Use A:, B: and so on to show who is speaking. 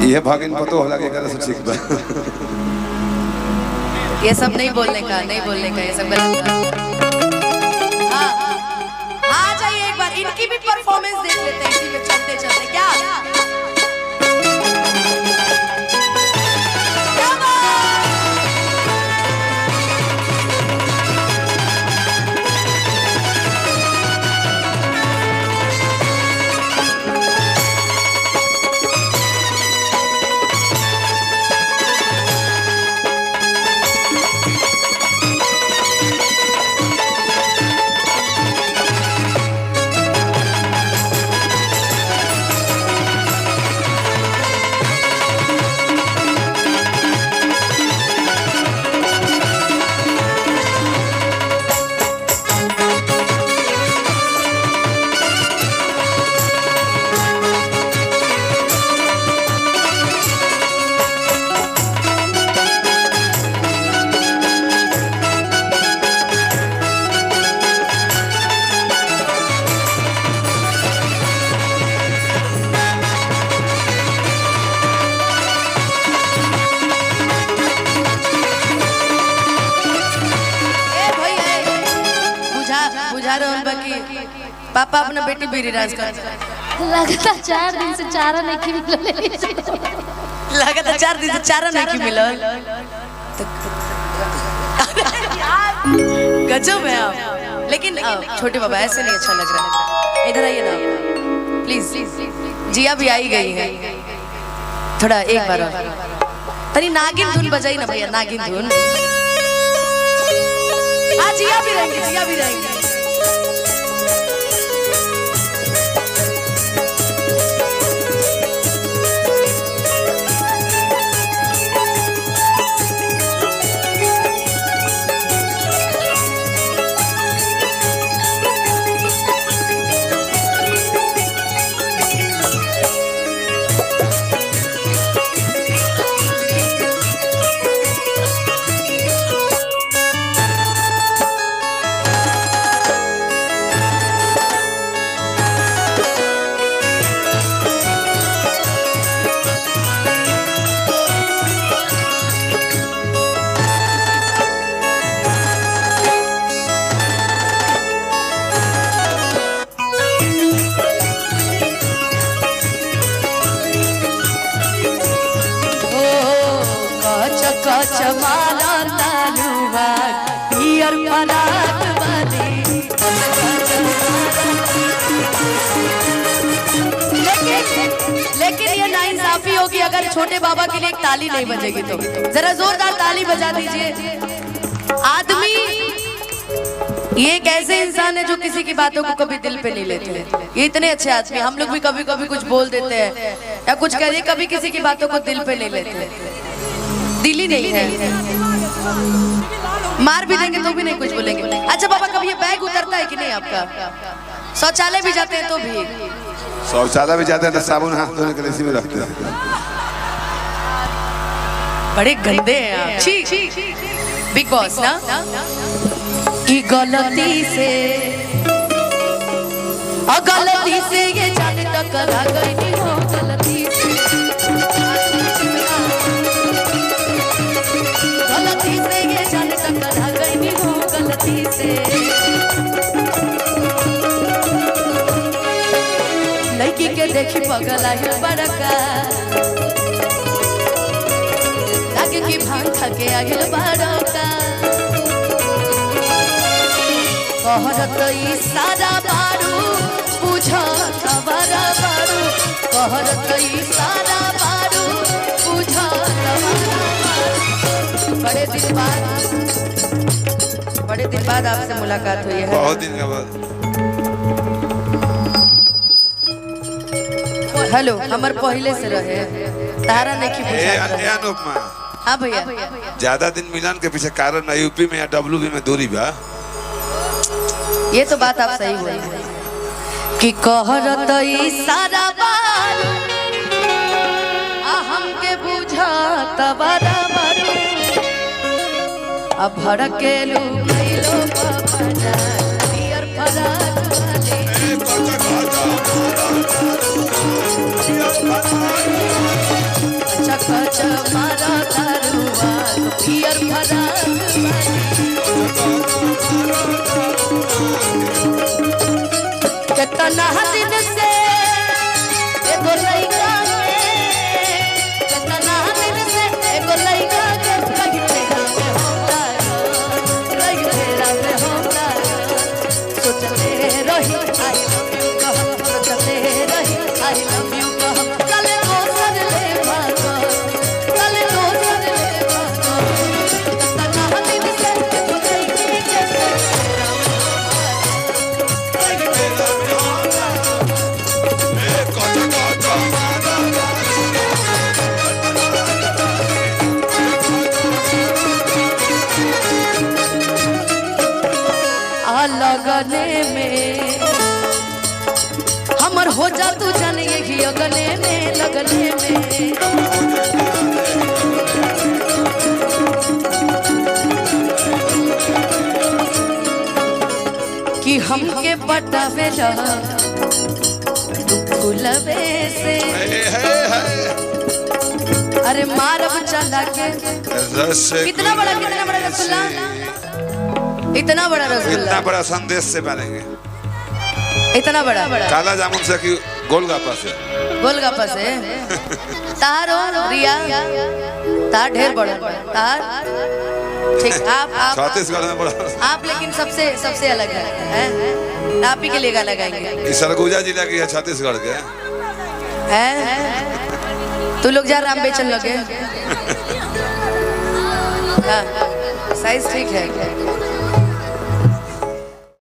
A: ये भागिन पतो होला के करे से ठीक बा।
B: ये सब नहीं बोलने का, नहीं बोलने का, ये सब गलत है। हाँ आ जाइए एक बार, इनकी भी परफॉर्मेंस देख लेते हैं इसी में चलते चलते। क्या पापा अपना बेटी बेरी राज कर
C: लगता 4 दिन से चारा नहीं की मिलल।
B: लगता 4 दिन से चारा नहीं की मिलल। गजब है आप। लेकिन छोटे बाबा ऐसे नहीं अच्छा लग रहा है। इधर आइए ना प्लीज। जिया भी आई गई है, थोड़ा एक बार तनी नागिन धुन बजाई ना भैया, नागिन धुन। हाँ जिया भी रहेंगे, जिया भी रहेंगे। लेकिन ये नाइंसाफी होगी अगर छोटे बाबा के लिए एक ताली नहीं बजेगी तो जरा जोरदार ताली बजा दीजिए। आदमी ये एक ऐसे इंसान है जो किसी की बातों को कभी दिल पे नहीं लेते। ये इतने अच्छे आदमी, हम लोग भी कभी कभी कुछ बोल देते हैं या कुछ कह दिए, कभी किसी की बातों को दिल पे नहीं लेते। दिल ही नहीं है, मार भी देंगे तो भी नहीं कुछ बोलेंगे। अच्छा बाबा कभी ये बैग उतरता है कि नहीं आपका? शौचालय भी जाते हैं तो भी?
A: शौचालय भी जाते हैं तो साबुन हाथ धोने के लिए इसी में रखते हैं।
B: बड़े गंदे हैं आप। छी बिग बॉस ना की गलती से ये जाने टकरा गई हो, गलती से ये जाने टकरा गई हो, गलती से। लड़की के देखी पगला है बड़का, लागे की भांग खा के आगिल बड़का। कहरत इशारा बारू बुझा खबरा बारू, कहरत इशारा बारू बुझा खबरा बारू। बड़े दिन बाद आपसे मुलाकात हुई है।
A: बहुत दिन के बाद।
B: हेलो, हमार पहले से रहे तारा नहीं की पूछा।
A: अनुपमा
B: हाँ भैया,
A: ज्यादा दिन मिलन के पीछे कारण ना यूपी में या डब्ल्यूबी में दूरी बा।
B: ये तो बात आप सही बोल रहे हैं कि कहरत इशारा बारू हमके बुझा तबरा बारू। अब भड़केलू कैलो पपना पियर फराक वाले। अच्छा मारा दारुआ पियर फराक कितना दिन से एगो लइका कितना दिन से एगो लइका के लग तेरा में होता सोचते रही आई लव यू कह सोचते रही आई लव यू कह कल दोसर ले भागो कल दोसर ले भागो कितना दिन से एगो लइकी के लगने में हमर हो जा तू जान यही अगने में लगने में कि हमके पटावे तू फूलवे से अरे मारब चला के कितना बड़ा रसगुल्ला इतना बड़ा रसगुल्ला
A: इतना बड़ा संदेश से बनेंगे
B: इतना बड़ा
A: काला जामुन से कि गोलगप्पा से
B: तारो रिया तार ढेर बड़ा तार ठीक आप
A: छत्तीसगढ़ में बड़ा
B: आप लेकिन सबसे अलग है आप ही के लिए गाना गाएंगे
A: इस सरगुजा जिला की है छत्तीसगढ़ के
B: हैं तू लोग जा राम बेचन लगे साइज ठीक है